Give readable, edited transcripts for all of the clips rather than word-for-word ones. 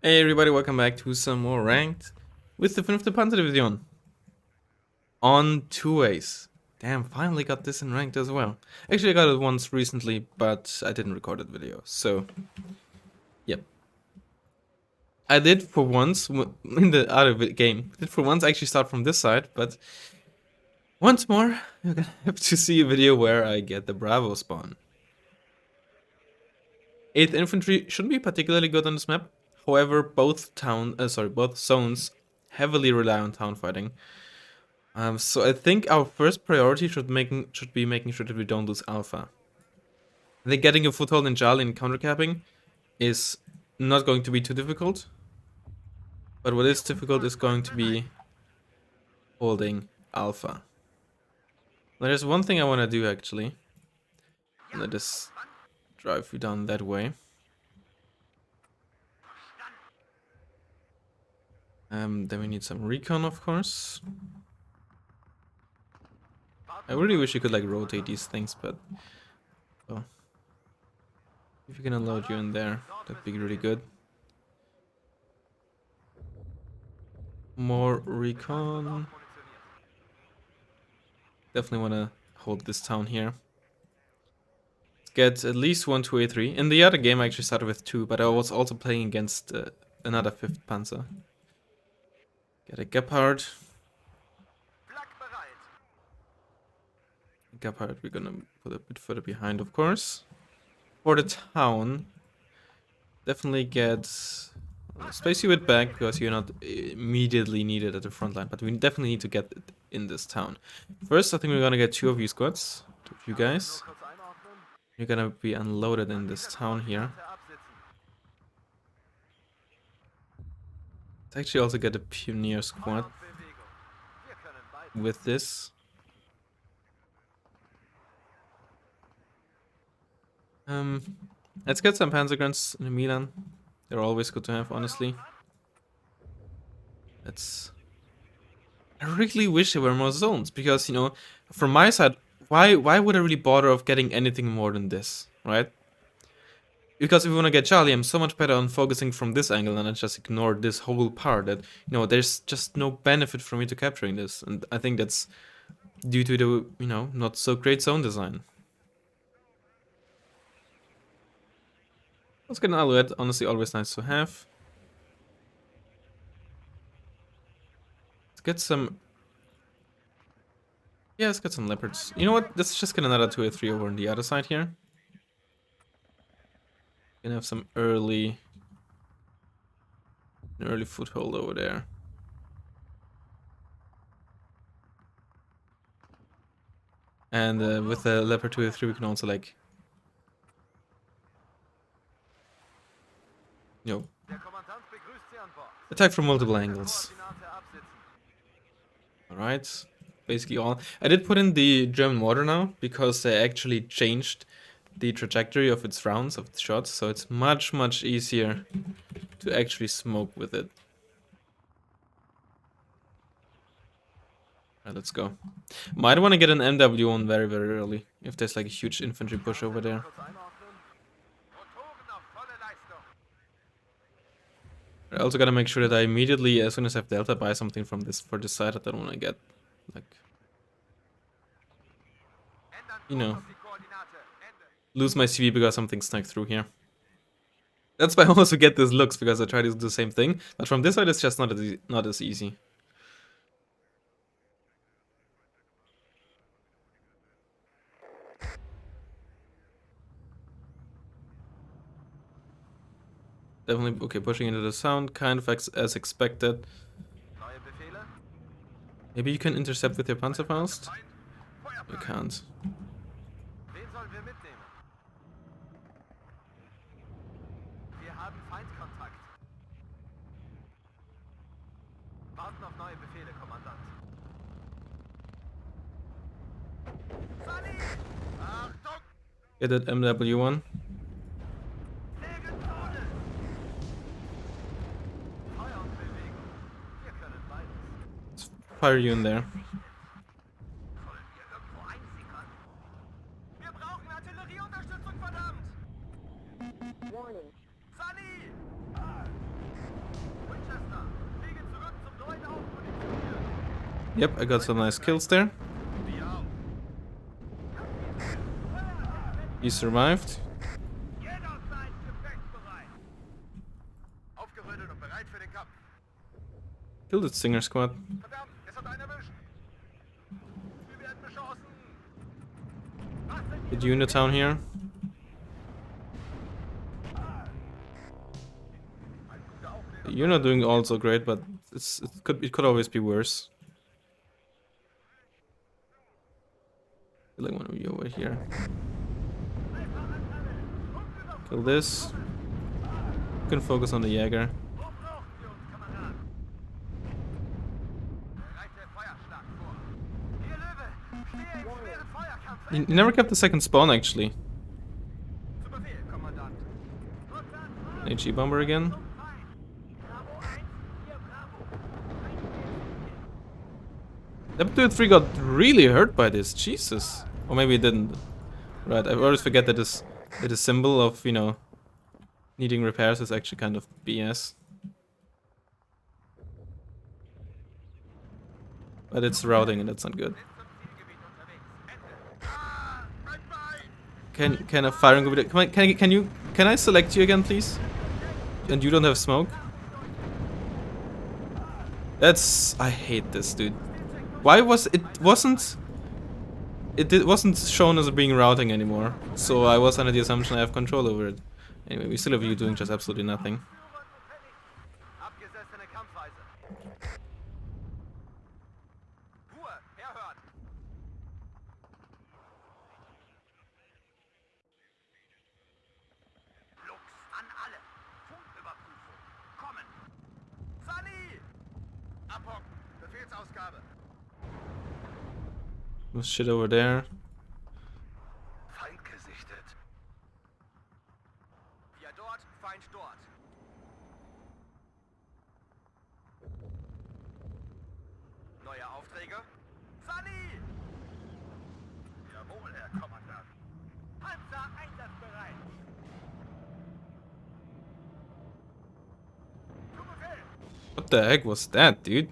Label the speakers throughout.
Speaker 1: Hey everybody, welcome back to some more ranked with the 5th Panzerdivision on 2 ways. Damn, finally got this in ranked as well. Actually, I got it once recently, but I didn't record that video, so yep. I did for once in the other game. Did for once actually start from this side, but once more, you're gonna have to see a video where I get the Bravo spawn. 8th Infantry shouldn't be particularly good on this map. However, both zones heavily rely on town fighting. So I think our first priority should be making sure that we don't lose Alpha. I think getting a foothold in Jal and countercapping is not going to be too difficult. But what is difficult is going to be holding Alpha. There's one thing I want to do actually. Let us drive you down that way. Then we need some recon, of course. I really wish you could like rotate these things, but well, if you can unload you in there, that'd be really good. More recon. Definitely want to hold this town here. Let's get at least 1 2A3. In the other game I actually started with 2, but I was also playing against another 5th Panzer. Get a Gepard. Gepard we're gonna put a bit further behind, of course. For the town, definitely get space you it back because you're not immediately needed at the front line, but we definitely need to get it in this town. First, I think we're gonna get 2 of you squads, 2 of you guys. You're gonna be unloaded in this town here. Let's actually also get a pioneer squad with this. Let's get some Panzerguns in Milan. They're always good to have, honestly. I really wish there were more zones, because, you know, from my side, why would I really bother of getting anything more than this, right? Because if we want to get Charlie, I'm so much better on focusing from this angle and I just ignore this whole part that, you know, there's just no benefit for me to capturing this. And I think that's due to the, you know, not so great zone design. Let's get an Alouette, honestly always nice to have. Let's get some... Yeah, let's get some Leopards. You know what, let's just get another 2 or 3 over on the other side here. Gonna have some early foothold over there. And with the Leopard 2 or 3 we can also like, you know, attack from multiple angles. Alright, basically all. I did put in the German mortar now, because they actually changed the trajectory of its rounds, of its shots, so it's much easier to actually smoke with it. Alright, let's go. Might want to get an MW on very early, if there's like a huge infantry push over there. I also gotta make sure that I immediately, as soon as I have Delta, buy something from this for this side. I don't want to get, like, you know, lose my CV because something snuck through here. That's why I also get these looks, because I try to do the same thing, but from this side it's just not as easy. Definitely, okay, pushing into the sound, kind of as expected. Maybe you can intercept with your Panzerfaust? You can't. Get that MW1. Let's fire you in there. Yep, I got some nice kills there. He survived. Killed the Stinger squad. Get unit down here. You're not doing also great, but it could always be worse. Like one of you over here. Kill this. You can focus on the Jäger. He never kept the second spawn actually. HE bomber again. Episode 3 got really hurt by this, Jesus. Or maybe it didn't. Right, I always forget that the symbol of, you know, needing repairs is actually kind of BS. But it's routing and that's not good. Can a firing over there? Can I select you again, please? And you don't have smoke? I hate this, dude. Why wasn't shown as being routing anymore? So I was under the assumption I have control over it. Anyway, we still have you doing just absolutely nothing. There's shit over there. What the heck was that, dude?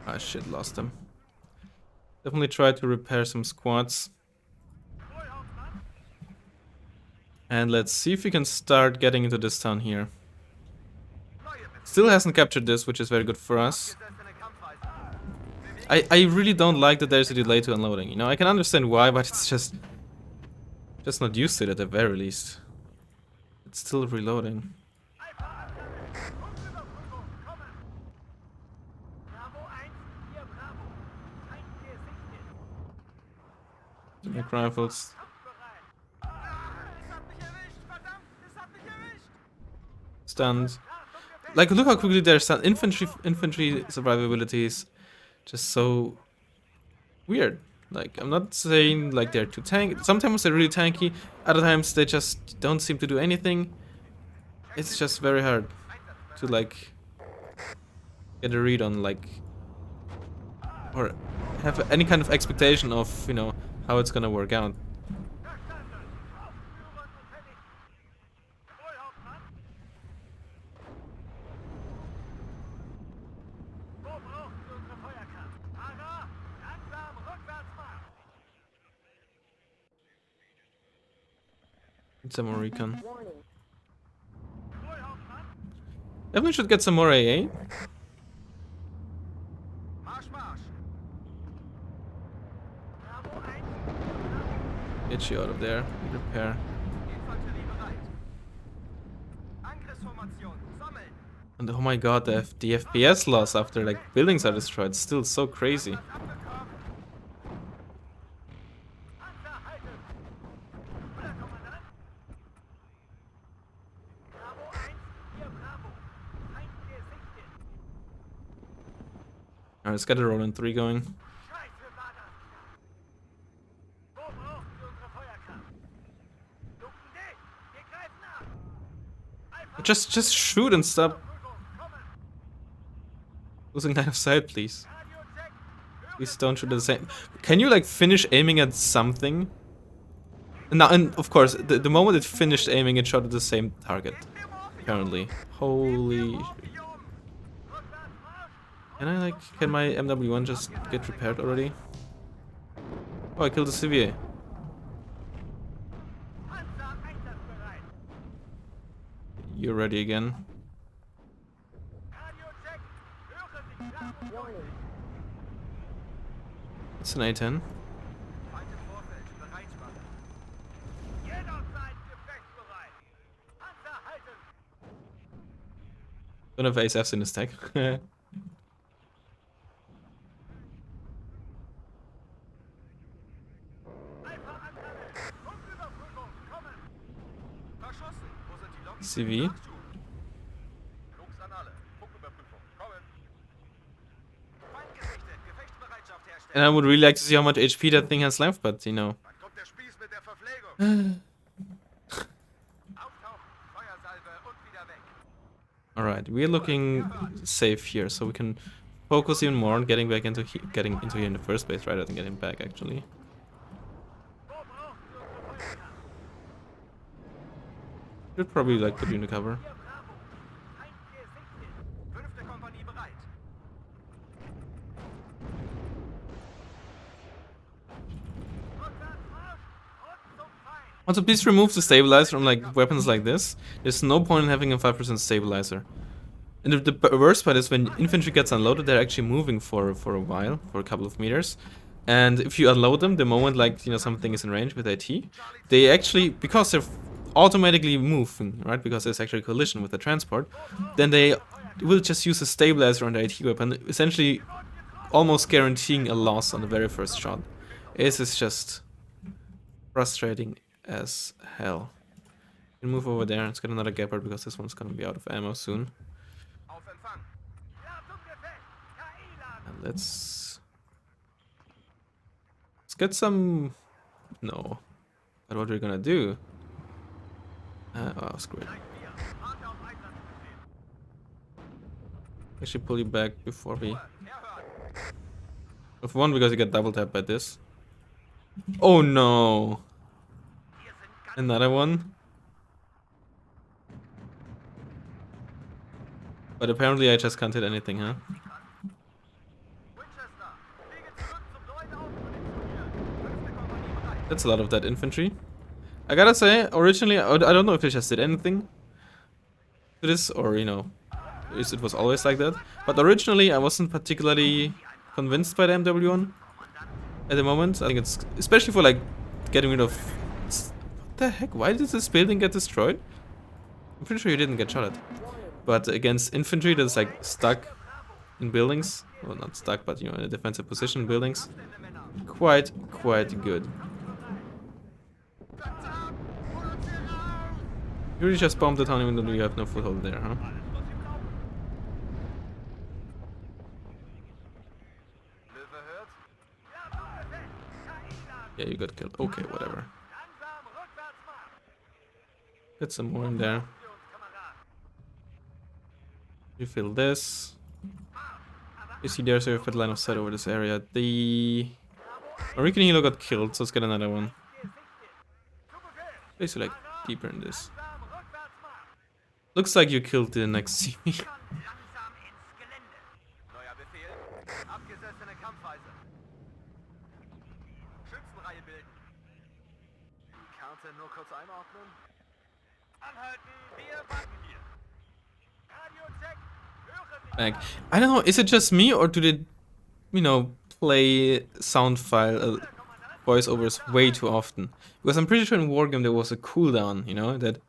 Speaker 1: Ah shit, lost him. Definitely try to repair some squads. And let's see if we can start getting into this town here. Still hasn't captured this, which is very good for us. I really don't like that there's a delay to unloading. You know, I can understand why, but it's just not used to it at the very least. It's still reloading. Make rifles. Stunned. Like, look how quickly they're stunned. Infantry survivability is just so weird. Like, I'm not saying like they're too tanky. Sometimes they're really tanky. Other times they just don't seem to do anything. It's just very hard to like get a read on like, or have any kind of expectation of, you know, how it's gonna work out. Need some more recon. Definitely should get some more AA. Get you out of there. Repair. And oh my god, the FPS loss after like buildings are destroyed is still so crazy. Alright, let's get a Roland 3 going. Just shoot and stop losing line of sight, please. Please don't shoot at the same. Can you like finish aiming at something? And of course, the moment it finished aiming, it shot at the same target. Apparently. Holy. Can my MW1 just get repaired already? Oh, I killed a CVA. You're ready again. It's an A10. Don't have ASFs in this tag. CV. And I would really like to see how much HP that thing has left, but you know. Alright, we're looking safe here, so we can focus even more on getting back into here in the first place rather than getting back actually. Should probably like put you in the cover. Also, please remove the stabilizer from like weapons like this. There's no point in having a 5% stabilizer. And the worst part is when infantry gets unloaded, they're actually moving for a while, for a couple of meters. And if you unload them, the moment like something is in range with AT, they actually, because they're automatically moving, right? Because there's actually a collision with the transport, then they will just use a stabilizer on the AT weapon, essentially almost guaranteeing a loss on the very first shot. This is just frustrating as hell. You can move over there. Let's get another Gepard because this one's gonna be out of ammo soon. And let's get some. No, but what are we gonna do? Oh, screw it. Actually, pull you back before we. With one, because you get double tapped by this. Oh no! Another one. But apparently I just can't hit anything, huh? That's a lot of that infantry. I gotta say, originally, I don't know if they just did anything to this, or, it was always like that. But originally, I wasn't particularly convinced by the MW1 at the moment. I think it's, especially for, like, getting rid of... What the heck? Why did this building get destroyed? I'm pretty sure you didn't get shot at. But against infantry that's, like, stuck in buildings, well, not stuck, but, in a defensive position in buildings, quite good. You really just bombed the town even though you have no foothold there, huh? Yeah, you got killed. Okay, whatever. Get some more in there. Refill this. You see there's a red line of sight over this area. The recon helo got killed, so let's get another one. Basically like deeper in this. Looks like you killed the next CP. Like, I don't know, is it just me or do they, play sound file voiceovers way too often? Because I'm pretty sure in Wargame there was a cooldown, that...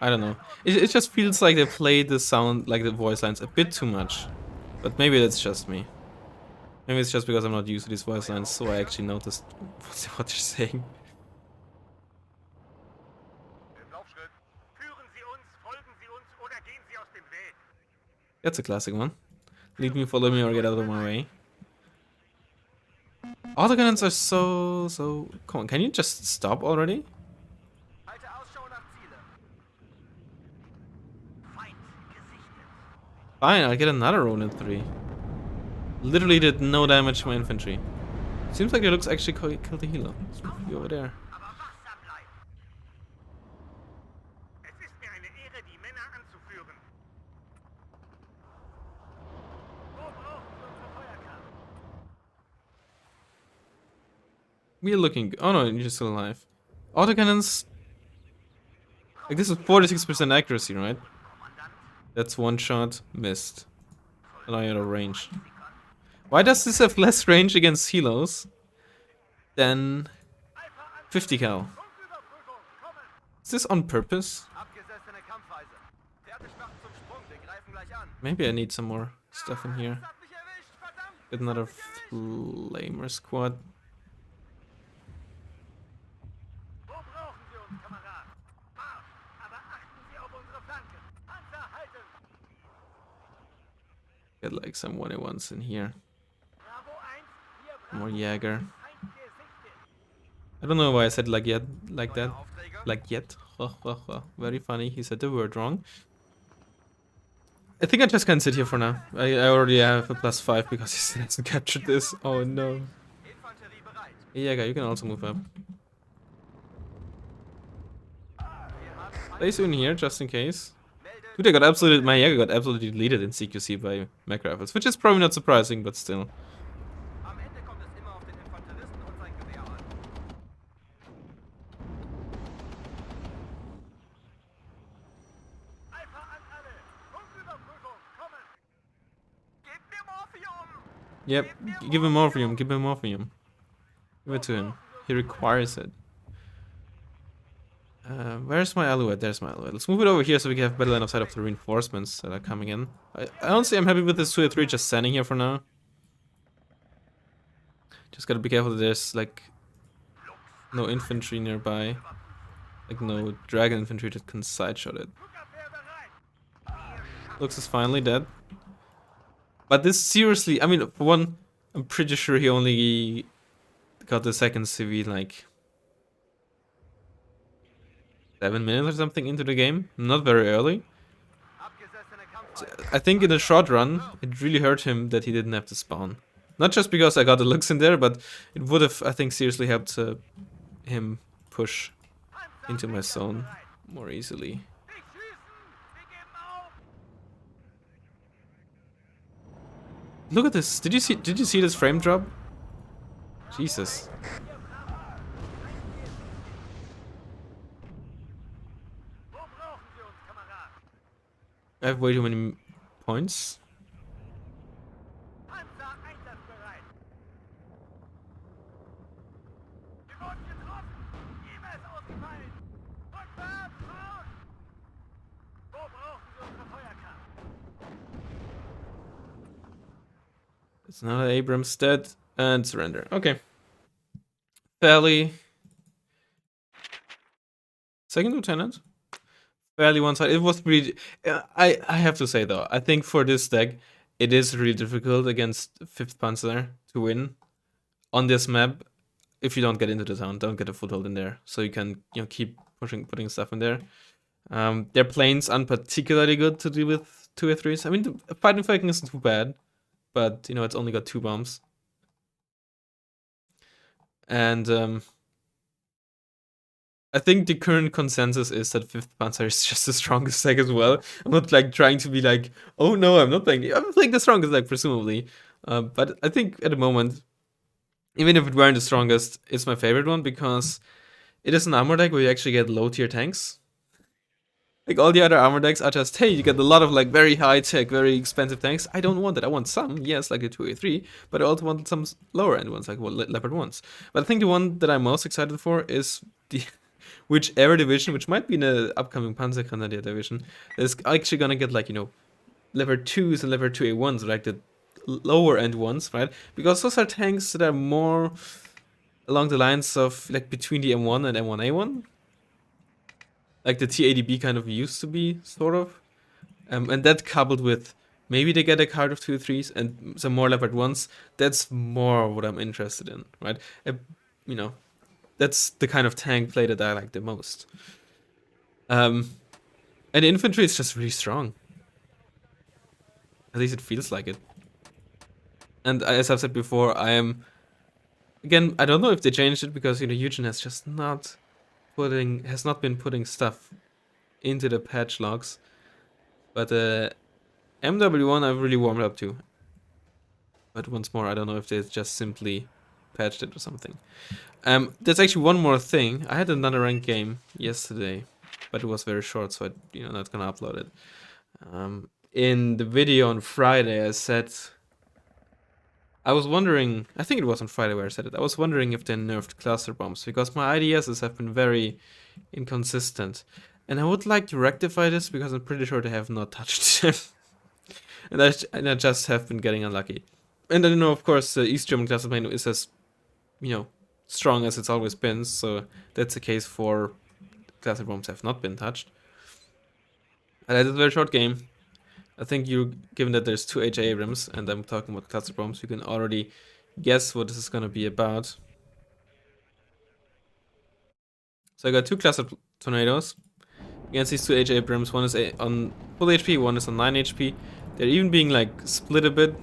Speaker 1: I don't know. It just feels like they play the sound, like the voice lines, a bit too much. But maybe that's just me. Maybe it's just because I'm not used to these voice lines, so I actually noticed what they're saying. That's a classic one. Lead me, follow me, or get out of my way. Autocannons are so... Come on, can you just stop already? Fine, I'll get another roll in 3. Literally did no damage to my infantry. Seems like the Lux actually killed the healer. Let's move you over there. We're looking. Oh no, you're still alive. Autocannons. Like this is 46% accuracy, right? That's one shot missed. And I out of range. Why does this have less range against helos than 50 cal? Is this on purpose? Maybe I need some more stuff in here. Get another flamer squad. Get like some 1v1s in here. More Jäger. I don't know why I said like yet, like that. Like yet. Very funny. He said the word wrong. I think I just can't sit here for now. I already have a +5 because he still hasn't captured this. Oh no. Jäger, you can also move up. Stay soon here, just in case. Dude, my Jäger got absolutely deleted in CQC by mech rifles, which is probably not surprising, but still. Yep, give him morphium, give him morphium. Give it to him. He requires it. Where's my Alouette? There's my Alouette. Let's move it over here so we can have better line of sight of the reinforcements that are coming in. I honestly am happy with this 2-3 just standing here for now. Just gotta be careful that there's like no infantry nearby. Like no dragon infantry that can sideshot it. Lux is finally dead. But this seriously, I mean, for one, I'm pretty sure he only got the second CV like 7 minutes or something into the game. Not very early. So I think in the short run, it really hurt him that he didn't have to spawn. Not just because I got the looks in there, but it would have, I think, seriously helped him push into my zone more easily. Look at this. Did you see this frame drop? Jesus. I have way too many points. It's another Abrams dead and surrender. Okay. Fairly. Second lieutenant. Fairly one side. It was really. I have to say though, I think for this deck, it is really difficult against 5th Panzer to win on this map. If you don't get into the town, don't get a foothold in there, so you can keep putting stuff in there. Their planes aren't particularly good to deal with 2-3s. I mean, the fighting Falcon isn't too bad, but it's only got 2 bombs. And I think the current consensus is that 5th Panzer is just the strongest deck as well. I'm not like trying to be like, oh no, I'm playing the strongest deck, presumably. But I think at the moment, even if it weren't the strongest, it's my favorite one because it is an armor deck where you actually get low tier tanks. Like all the other armor decks are just, hey, you get a lot of like very high tech, very expensive tanks. I don't want that. I want some, yes, like the 2A3, but I also want some lower end ones, like Leopard ones. But I think the one that I'm most excited for is the whichever division, which might be in the upcoming Panzergrenadier division, is actually gonna get like Leopard 2s and Leopard 2A1s, like the lower end ones, right? Because those are tanks that are more along the lines of like between the M1 and M1A1. Like the T80B kind of used to be, sort of. And that coupled with maybe they get a card of 2-3s and some more Leopard 1s, that's more what I'm interested in, right? That's the kind of tank play that I like the most. And the infantry is just really strong. At least it feels like it. And as I've said before, again, I don't know if they changed it because Eugen has just not been putting stuff into the patch logs, but MW1 I've really warmed up to. But once more, I don't know if they just simply patched it or something. There's actually one more thing. I had another ranked game yesterday, but it was very short, so I not gonna upload it. In the video on Friday, I said I was wondering. I think it was on Friday where I said it. I was wondering if they nerfed cluster bombs because my IDSs have been very inconsistent, and I would like to rectify this because I'm pretty sure they have not touched them, and I just have been getting unlucky. And I know, of course, the East German cluster plane is as strong as it's always been, so that's the case for cluster bombs have not been touched. And that is a very short game. I think given that there's two HA Abrams and I'm talking about cluster bombs, you can already guess what this is gonna be about. So I got two cluster tornadoes against these two HA Abrams. One is on full HP, one is on 9 HP. They're even being like split a bit.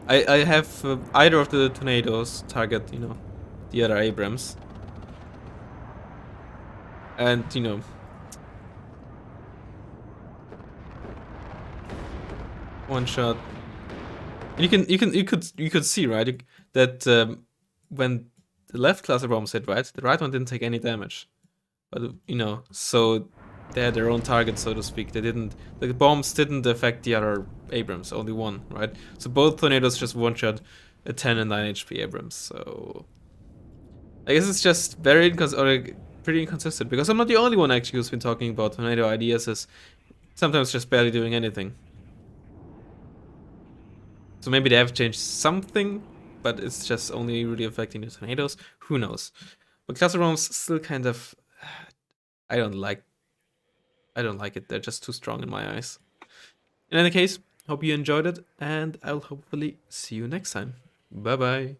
Speaker 1: I have either of the tornadoes target, the other Abrams. And, one shot. You could see, right, that when the left cluster bombs hit, right, the right one didn't take any damage. But so they had their own target, so to speak. The bombs didn't affect the other Abrams, only one, right? So both tornadoes just one shot a 10 and 9 HP Abrams. So I guess it's just pretty inconsistent because I'm not the only one actually who's been talking about tornado ideas as sometimes just barely doing anything. So maybe they have changed something, but it's just only really affecting the tornadoes. Who knows? But cluster bombs still kind of I don't like it. They're just too strong in my eyes. In any case, hope you enjoyed it, and I'll hopefully see you next time. Bye bye.